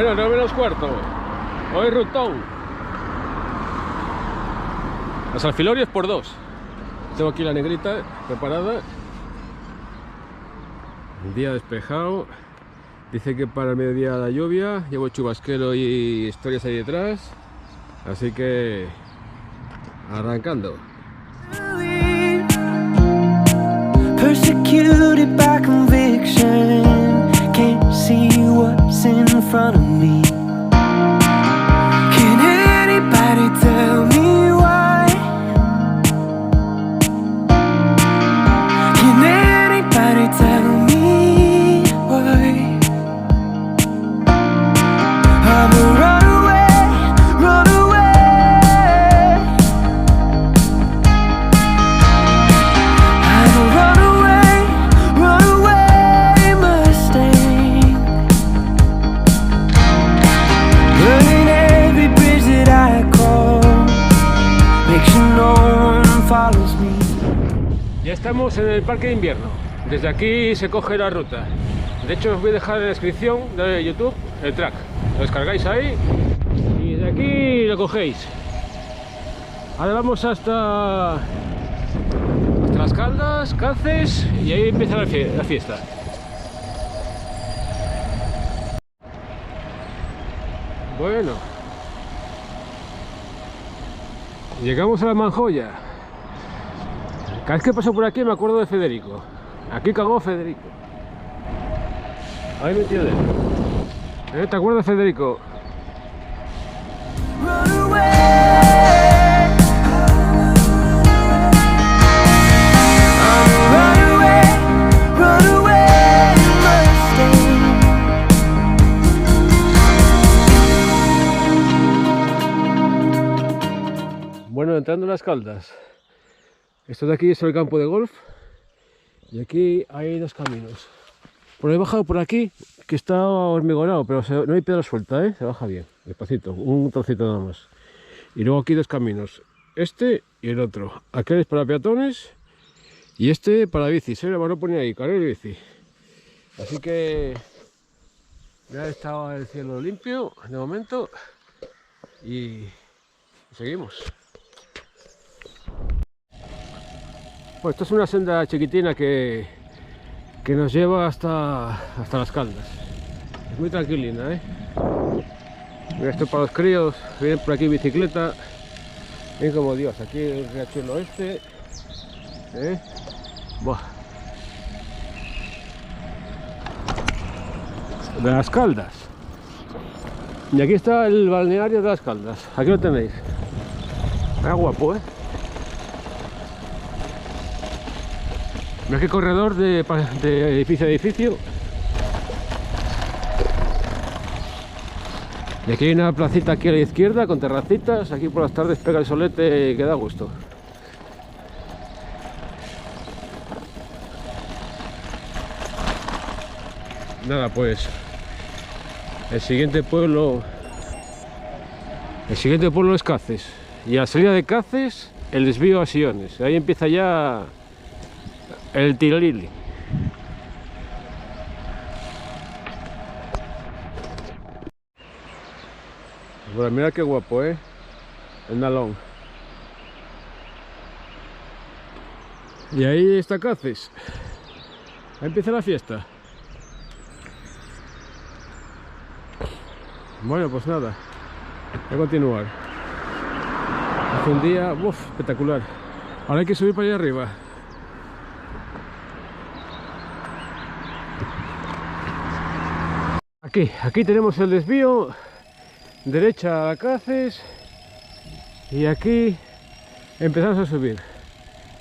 Bueno, 9 menos cuarto. Hoy rutón. Los alfilorios por 2. Tengo aquí la negrita preparada. El día despejado. Dice que para el mediodía la lluvia. Llevo chubasquero y historias ahí detrás. Así que arrancando. Persecuted by conviction, can't see what's in front of me. Can anybody tell me why? Can anybody tell me why? I'm a runaway, runaway. I'm a runaway, runaway Mustang. Burning every bridge that I cross, make sure no one follows me. Ya estamos en el parque de invierno. Desde aquí se coge la ruta. De hecho, os voy a dejar en la descripción de YouTube el track. Lo descargáis ahí y de aquí lo cogéis. Ahora vamos hasta Las Caldas, Caces, y ahí empieza la fiesta. Bueno, llegamos a la Manjoya. Cada vez que paso por aquí me acuerdo de Federico. Aquí cagó Federico. Ahí metió de él. ¿Te acuerdas, Federico? Runaway. I'm a runaway, runaway Mustang. Bueno, entrando en Las Caldas. Esto de aquí es el campo de golf. Y aquí hay dos caminos. Por he bajado por aquí, que está hormigonado, pero no hay piedra suelta, ¿eh? Se baja bien, despacito, un trocito nada más. Y luego aquí dos caminos, este y el otro. Aquel es para peatones y este para bicis, ¿eh? Lo ponía ahí, carril y bici. Así que ya está el cielo limpio de momento y seguimos. Pues esto es una senda chiquitina que nos lleva hasta Las Caldas. Es muy tranquilina, ¿eh? Mira, esto para los críos, vienen por aquí en bicicleta. Ven como Dios, aquí el riachuelo este. ¿Eh? Buah. De Las Caldas. Y aquí está el balneario de Las Caldas. Aquí lo tenéis. Está guapo, ¿eh? Mira qué corredor de edificio a edificio. Y aquí hay una placita aquí a la izquierda con terracitas. Aquí por las tardes pega el solete que da gusto. Nada, pues el siguiente pueblo es Caces. Y a la salida de Caces el desvío a Siones. Ahí empieza ya el Tirolili. Bueno, mira qué guapo, ¿eh? El Nalón. Y ahí está Caces. Ahí empieza la fiesta. Bueno, pues nada. Voy a continuar. Hace un día, espectacular. Ahora hay que subir para allá arriba. Aquí tenemos el desvío, derecha a Caces, y aquí empezamos a subir.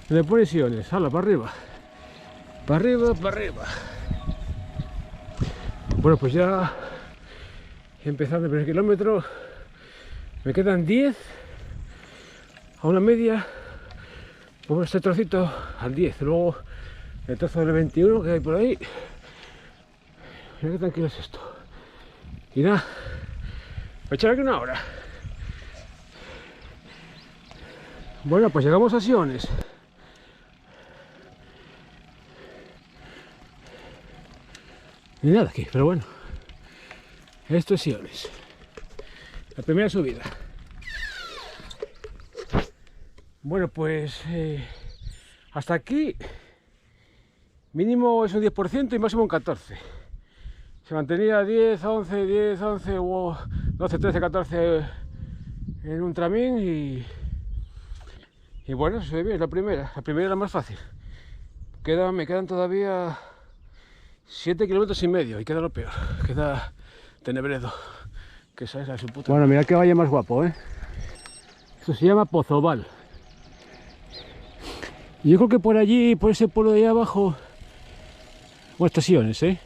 Le pone Siones, hala, para arriba, para arriba, para arriba. Bueno, pues ya empezando el primer kilómetro, me quedan 10 a una media, por este trocito al 10, luego el trozo del 21 que hay por ahí. Mira qué tranquilo es esto. Y nada, voy a echar aquí una hora. Bueno, pues llegamos a Siones. Y nada aquí, pero bueno. Esto es Siones. La primera subida. Bueno, pues hasta aquí mínimo es un 10% y máximo un 14%. Se mantenía 10, 11, 12, 13, 14 en un tramín y bueno, se ve bien, la primera es la más fácil. Me quedan todavía 7 kilómetros y medio y queda lo peor, queda Tenebredo, que esa es la su puta. Bueno, mira qué valle más guapo, ¿eh? Esto se llama Pozobal. Y yo creo que por allí, por ese pueblo de ahí abajo, bueno, estaciones, ¿eh?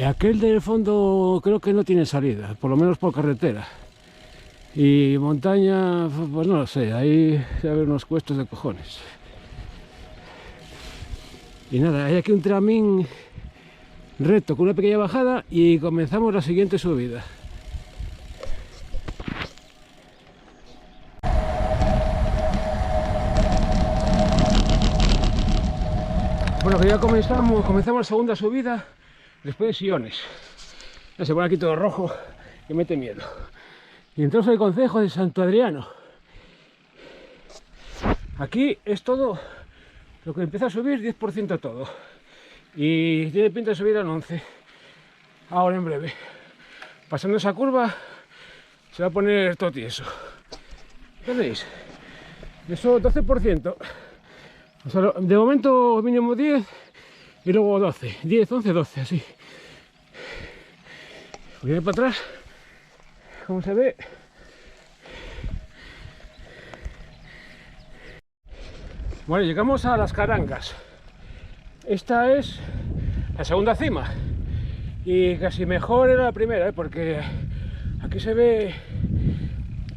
Aquel del fondo creo que no tiene salida, por lo menos por carretera. Y montaña, pues no lo sé, ahí se ven unos cuestos de cojones. Y nada, hay aquí un tramín recto con una pequeña bajada y comenzamos la siguiente subida. Bueno, que ya comenzamos la segunda subida después de Siones. Ya se pone aquí todo rojo que mete miedo. Y entramos al concejo de Santo Adriano. Aquí es todo lo que empieza a subir, 10% todo. Y tiene pinta de subir al 11%. Ahora en breve. Pasando esa curva se va a poner todo tieso. ¿Veis? Eso 12%. O sea, de momento mínimo 10 y luego 12. 10, 11, 12, así. Voy a ir para atrás. ¿Cómo se ve? Bueno, llegamos a las Carangas. Esta es la segunda cima. Y casi mejor era la primera, porque aquí se ve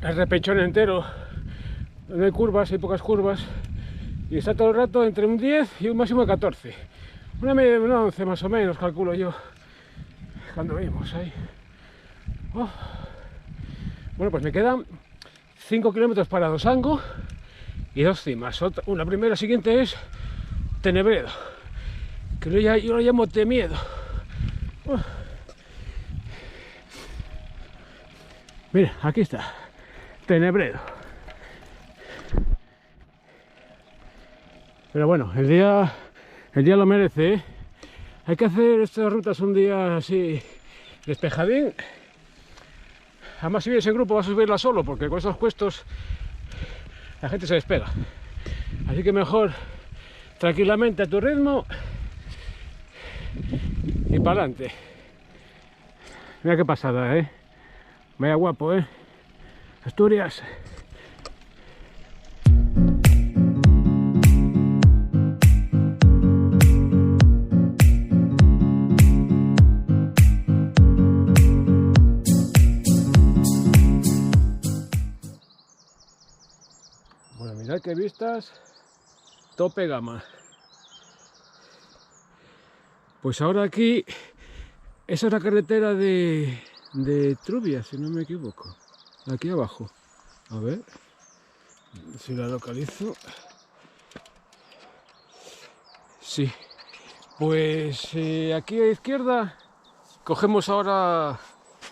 el repechón entero. No hay curvas, hay pocas curvas. Y está todo el rato entre un 10 y un máximo de 14. Una 11 más o menos, calculo yo. Cuando vimos ahí. Oh. Bueno, pues me quedan 5 kilómetros para Dosango y 2 cimas. La primera siguiente es Tenebredo, que yo lo llamo Temiedo. Mira, aquí está, Tenebredo. Pero bueno, el día lo merece, ¿eh? Hay que hacer estas rutas un día así despejadín. Además, si vienes en grupo vas a subirla solo, porque con esos cuestos la gente se despega. Así que mejor tranquilamente a tu ritmo y para adelante. Mira qué pasada, ¿eh? Vaya guapo, ¿eh? Asturias. Bueno, mirad qué vistas, tope gama. Pues ahora aquí, esa es la carretera de Trubia, si no me equivoco. Aquí abajo. A ver si la localizo. Sí. Pues aquí a izquierda cogemos ahora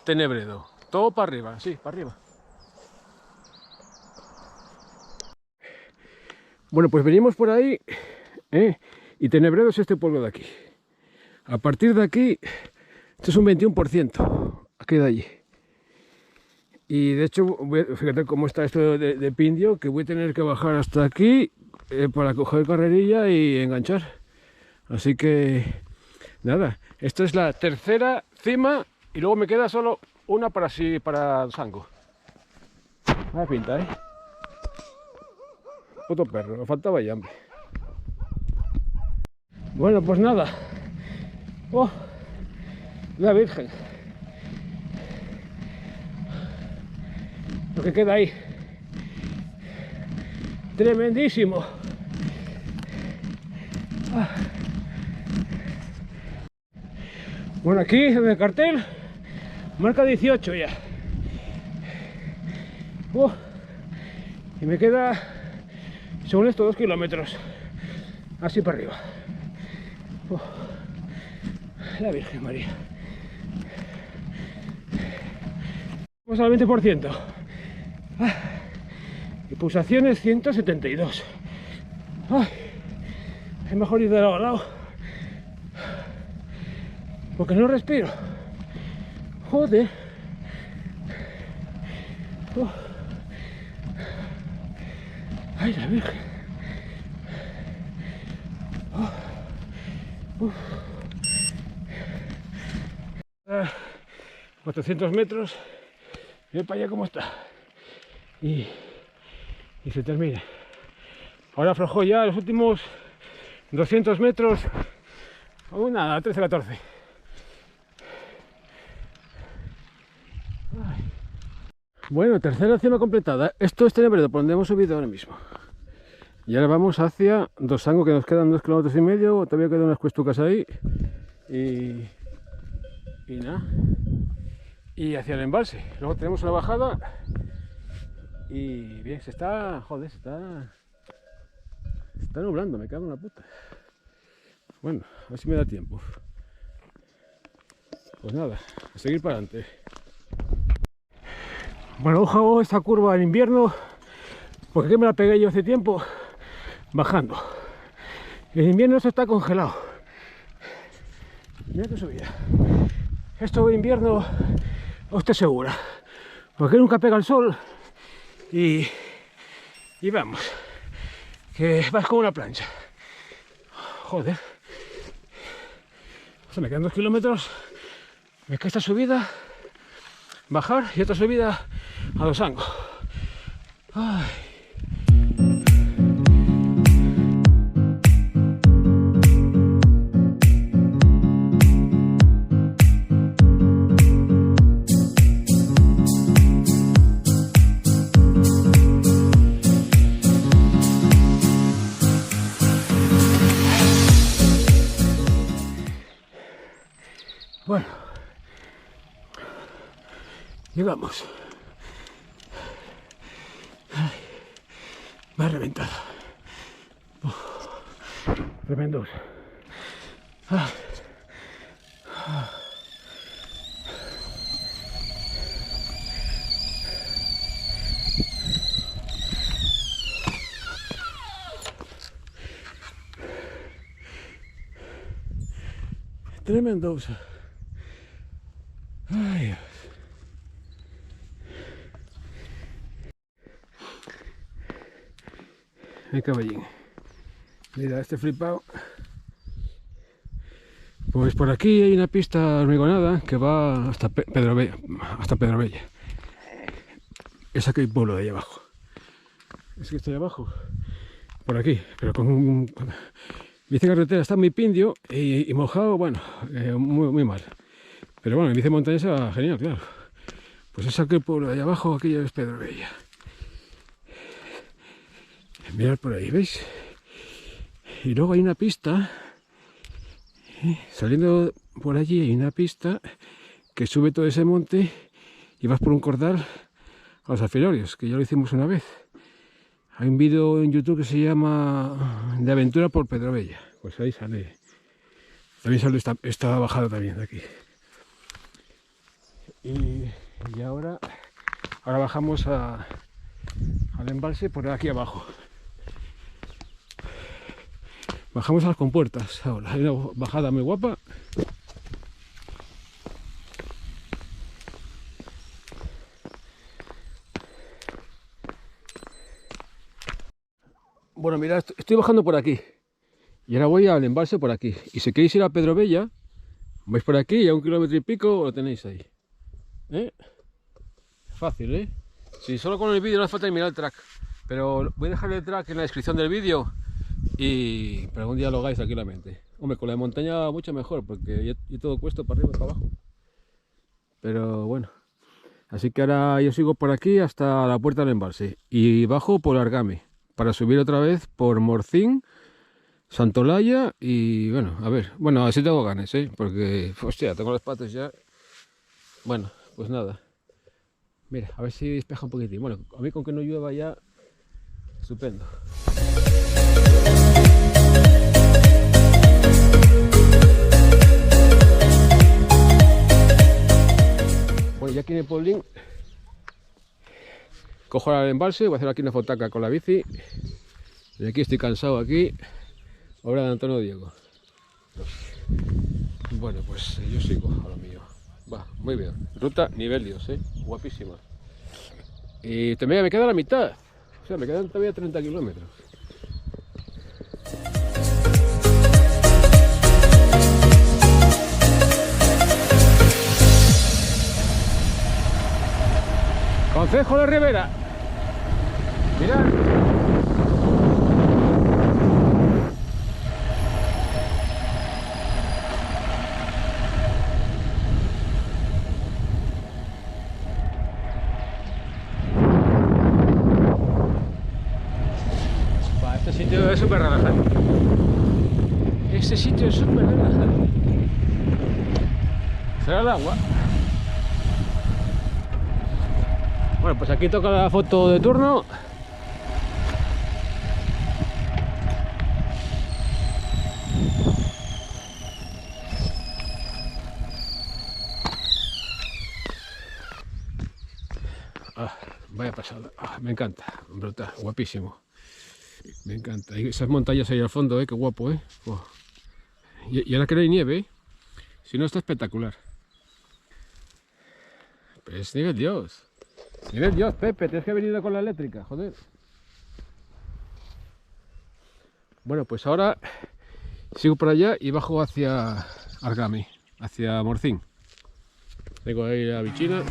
Tenebredo. Todo para arriba, sí, para arriba. Bueno, pues venimos por ahí, y Tenebredo es este pueblo de aquí. A partir de aquí, esto es un 21%, aquí de allí. Y de hecho, fíjate cómo está esto de Pindio, que voy a tener que bajar hasta aquí para coger carrerilla y enganchar. Así que, nada, esta es la tercera cima y luego me queda solo una para Dosango. Vaya pinta, ¿eh? Puto perro, me faltaba ya, hombre. Bueno, pues nada. Oh, la Virgen. Lo que queda ahí. Tremendísimo. Ah. Bueno, aquí en el cartel marca 18 ya. Oh, y me queda, según esto, 2 kilómetros. Así para arriba. Oh, la Virgen María. Vamos al 20%. Y pulsaciones 172. Ay, es mejor ir de lado a lado. Porque no respiro. Joder. Ay, la Virgen. 400 metros. Ve para allá cómo está. Y se termina. Ahora aflojó ya los últimos 200 metros. Aún nada, 13-14. Bueno, tercera cima completada. Esto es Tenebredo, por donde hemos subido ahora mismo. Y ahora vamos hacia Dosango, que nos quedan 2,5 kilómetros. Todavía quedan unas cuestucas ahí. Y nada. Y hacia el embalse. Luego tenemos una bajada. Y bien, se está nublando, me cago en la puta. Bueno, a ver si me da tiempo. Pues nada, a seguir para adelante. Bueno, ojo esta curva en invierno, porque aquí me la pegué yo hace tiempo, bajando. En invierno esto está congelado. Mira qué subida. Esto en invierno os te segura, porque nunca pega el sol y vamos, que vas como una plancha. Joder. O sea, me quedan 2 kilómetros, me queda esta subida, bajar y otra subida a Dosango. Ay. Bueno, llegamos. Ay, me ha reventado. Tremendos. Tremendos. Ay, Dios. El caballín. Mira, este flipado. Pues por aquí hay una pista hormigonada que va hasta Pedrovella. Es aquel pueblo de ahí abajo. Es que estoy abajo. Por aquí, pero con un... Bici carretera está muy pindio y mojado, bueno, muy mal. Pero bueno, en bici montañesa genial, claro. Pues es aquel pueblo de allá abajo, aquella es Pedrovella. Mirad por ahí, ¿veis? Y luego hay una pista, saliendo por allí hay una pista que sube todo ese monte y vas por un cordal a los Alfilorios, que ya lo hicimos una vez. Hay un vídeo en YouTube que se llama De aventura por Pedrovella. Pues ahí sale. También sale esta bajada también de aquí. Y ahora bajamos al embalse por aquí abajo. Bajamos a las compuertas ahora. Hay una bajada muy guapa. Bueno, mirad, estoy bajando por aquí. Y ahora voy al embalse por aquí. Y si queréis ir a Pedrovella, vais por aquí y a 1,5 kilómetros lo tenéis ahí. Fácil, ¿eh? Si solo con el vídeo no hace falta mirar el track. Pero voy a dejar el track en la descripción del vídeo y para algún día lo hagáis tranquilamente. Hombre, con la montaña mucho mejor, porque yo todo cuesta para arriba y para abajo. Pero bueno. Así que ahora yo sigo por aquí hasta la puerta del embalse. Y bajo por Argame, para subir otra vez por Morcín, Santolaya y bueno, a ver. Bueno, así tengo ganas, porque, hostia, tengo los patos ya. Bueno, pues nada. Mira, a ver si despeja un poquitín. Bueno, a mí con que no llueva ya, estupendo. Bueno, ya aquí en el pueblín cojo ahora el embalse, voy a hacer aquí una fotaca con la bici. Y aquí estoy cansado aquí. Obra de Antonio Diego. Bueno, pues yo sigo a lo mío. Va, muy bien. Ruta nivel Dios, guapísima. Y todavía me queda la mitad. O sea, me quedan todavía 30 kilómetros. Concejo de Rivera. Mirad. Este sitio es súper relajante. Este sitio es súper relajante. ¿Será el agua? Bueno, pues aquí toca la foto de turno. Vaya pasada. Me encanta. Brutal, guapísimo. Me encanta. Hay esas montañas ahí al fondo, qué guapo, Oh. Y ahora que no hay nieve, si no está espectacular. Pues nivel Dios. Nivel Dios, Pepe, tienes que haber venido con la eléctrica, joder. Bueno, pues ahora sigo por allá y bajo hacia Argami, hacia Morcín. Tengo ahí la bichina.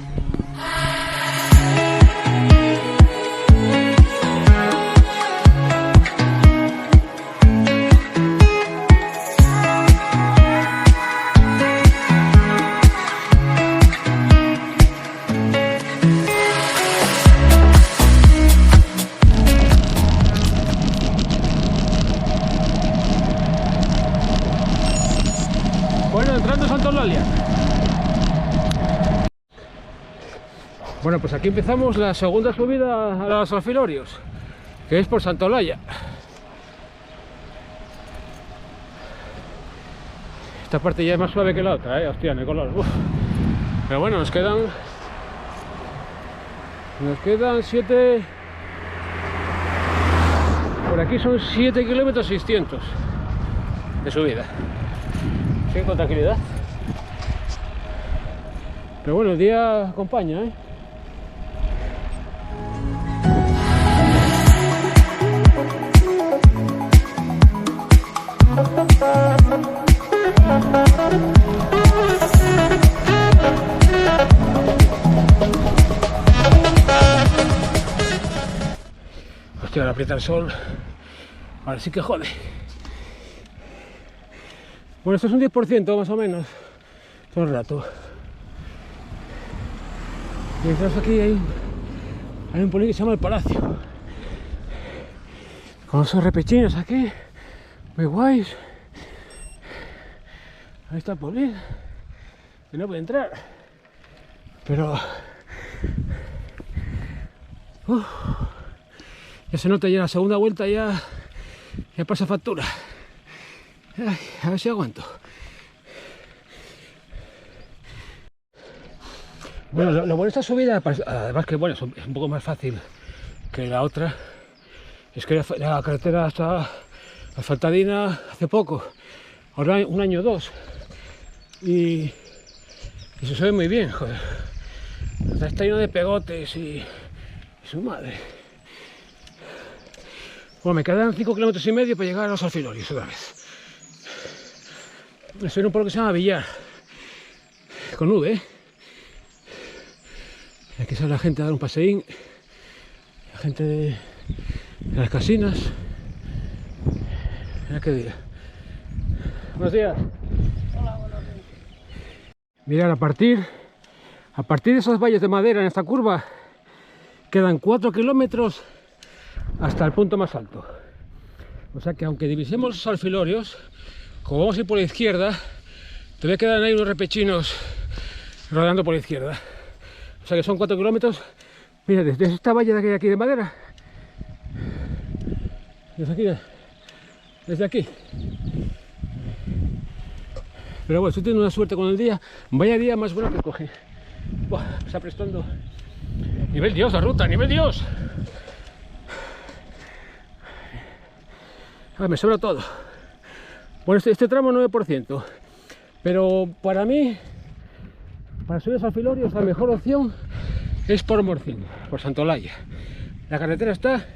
Bueno, pues aquí empezamos la segunda subida a los Alfilorios, que es por Santolaya. Esta parte ya es más suave que la otra, hostia, en el color. Uf. Pero bueno, nos quedan 7. Por aquí son 7 kilómetros 600 de subida. Sí, con tranquilidad. Pero bueno, el día acompaña, Hostia, ahora aprieta el sol. Ahora sí que jode. Bueno, esto es un 10% más o menos. Todo el rato. Y detrás aquí hay un pueblo que se llama El Palacio. Con esos repechinos aquí. Muy guays. Ahí está el pueblo. Que no puede entrar. Pero... ya se nota ya la segunda vuelta, ya pasa factura. Ay, a ver si aguanto. Bueno, lo bueno de esta subida, además que bueno, es un poco más fácil que la otra, es que la carretera está asfaltadina hace poco, ahora un año o dos, y se sube muy bien, joder. Está lleno de pegotes y su madre. Bueno, me quedan 5,5 kilómetros para llegar a los Alfilorios otra vez. Estoy en un pueblo que se llama Villar, con V, Y aquí sale la gente a dar un paseín, la gente de las casinas. Mira qué día. Buenos días. Hola, buenos días. Mirad, a partir de esos valles de madera en esta curva, quedan 4 kilómetros hasta el punto más alto. O sea que aunque divisemos los Alfilorios, como vamos a ir por la izquierda, todavía quedan ahí unos repechinos rodeando por la izquierda. O sea que son 4 kilómetros. Mira, desde esta valla de aquí de madera, desde aquí. Pero bueno, estoy teniendo una suerte con el día. Vaya día más bueno que cogí. Buah, me está prestando Nivel Dios la ruta, nivel Dios. Me sobra todo. Bueno, este tramo 9%. Pero para mí, para subir a Filorios, la mejor opción es por Morcín, por Santolaya. La carretera está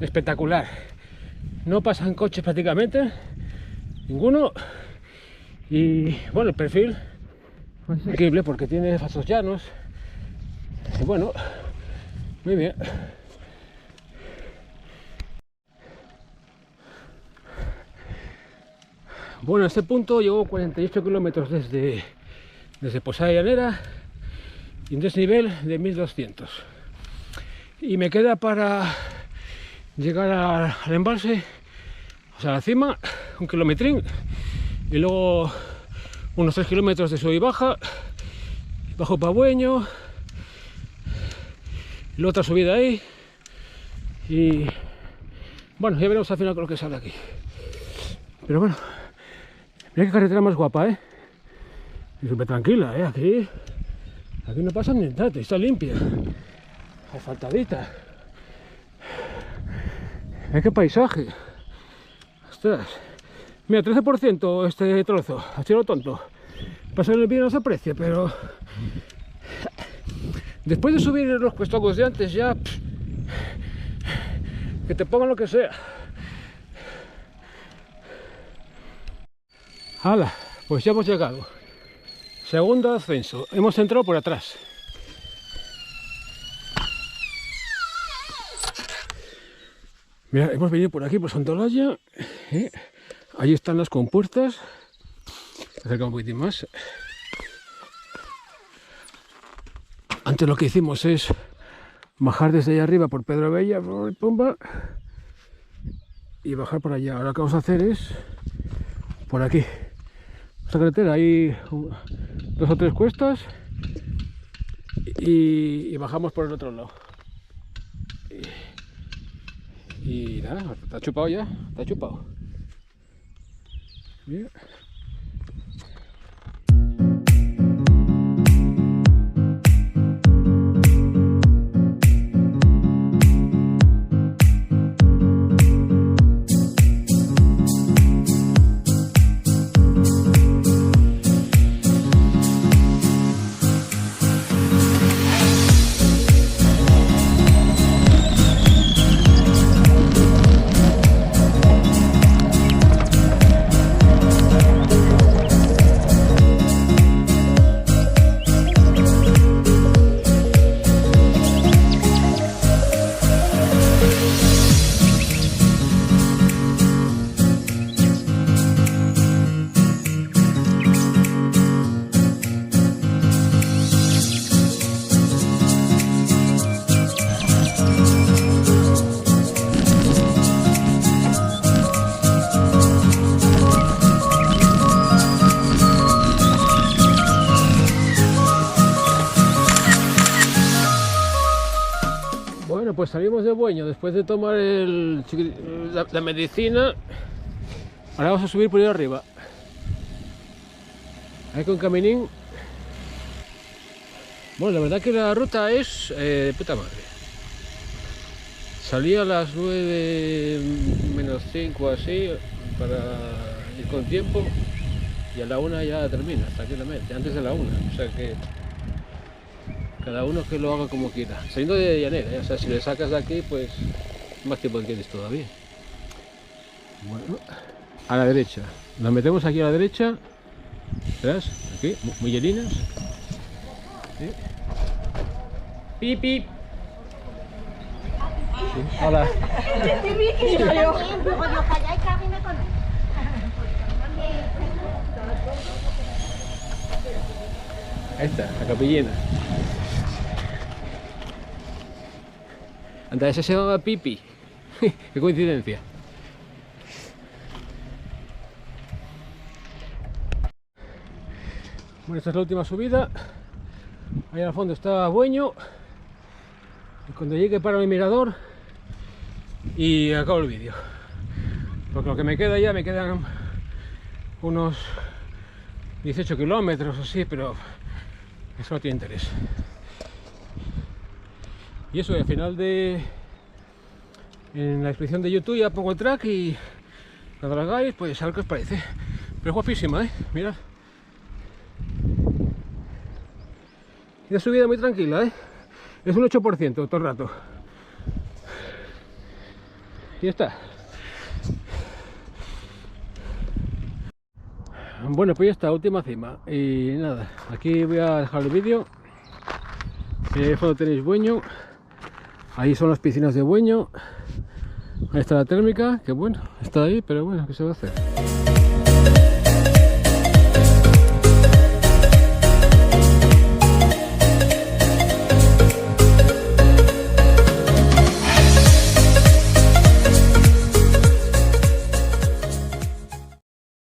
espectacular. No pasan coches prácticamente, ninguno. Y bueno, el perfil es increíble porque tiene pasos llanos. Y bueno, muy bien. Bueno, a este punto llevo 48 kilómetros desde Posada Llanera y un desnivel de 1200. Y me queda para llegar al embalse, o sea, a la cima, un kilometrín, y luego unos 3 kilómetros de sub y baja, bajo Pabueño, y luego otra subida ahí, y bueno, ya veremos al final con lo que sale aquí. Pero bueno, mira qué carretera más guapa, y súper tranquila, aquí no pasa ni nada, está limpia, asfaltadita. Mira qué paisaje. Ostras. Mira, 13% este trozo, así lo tonto. Pasa en el vídeo no se aprecia, pero después de subir los cuestocos de antes ya que te pongan lo que sea. ¡Hala! Pues ya hemos llegado. Segundo ascenso. Hemos entrado por atrás. Mira, hemos venido por aquí, por Santolaya. Ahí están las compuertas. Acerca un poquitín más. Antes lo que hicimos es bajar desde allá arriba por Pedro Bella, por Pumba, y bajar por allá. Ahora lo que vamos a hacer es por aquí. Esta carretera hay 2 o 3 cuestas y bajamos por el otro lado. Y nada, está chupado ya, está chupado. Mira. Bueno, pues salimos de Bueño después de tomar la medicina. Ahora vamos a subir por ahí arriba. Hay con caminín. Bueno, la verdad que la ruta es de puta madre. Salí a las 9 menos 5 así para ir con tiempo y a la 1 ya termina, tranquilamente, antes de la 1. O sea que cada uno que lo haga como quiera. Saliendo de Llanera, o sea, si le sacas de aquí, pues más tiempo tienes todavía. Bueno, a la derecha. Nos metemos aquí a la derecha. ¿Verás? Aquí, muy lleninas. ¿Sí? Pip, pip. Sí. Hola. Ahí está, la capillina. Anda, ese se llama Pipi. Qué coincidencia. Bueno, esta es la última subida. Ahí al fondo está Bueño. Y cuando llegue paro mi mirador y acabo el vídeo. Porque lo que me queda ya, me quedan unos 18 kilómetros o así, pero eso no tiene interés. Y eso, y al final en la descripción de YouTube ya pongo el track y cuando lo hagáis, pues a ver qué os parece. Pero es guapísima, mirad. Y una subida muy tranquila, es un 8% todo el rato. Y ya está. Bueno, pues ya está, última cima. Y nada, aquí voy a dejar el vídeo. Ahí de fondo tenéis Bueño. Ahí son las piscinas de Bueño. Ahí está la térmica, que bueno, está ahí, pero bueno, ¿qué se va a hacer?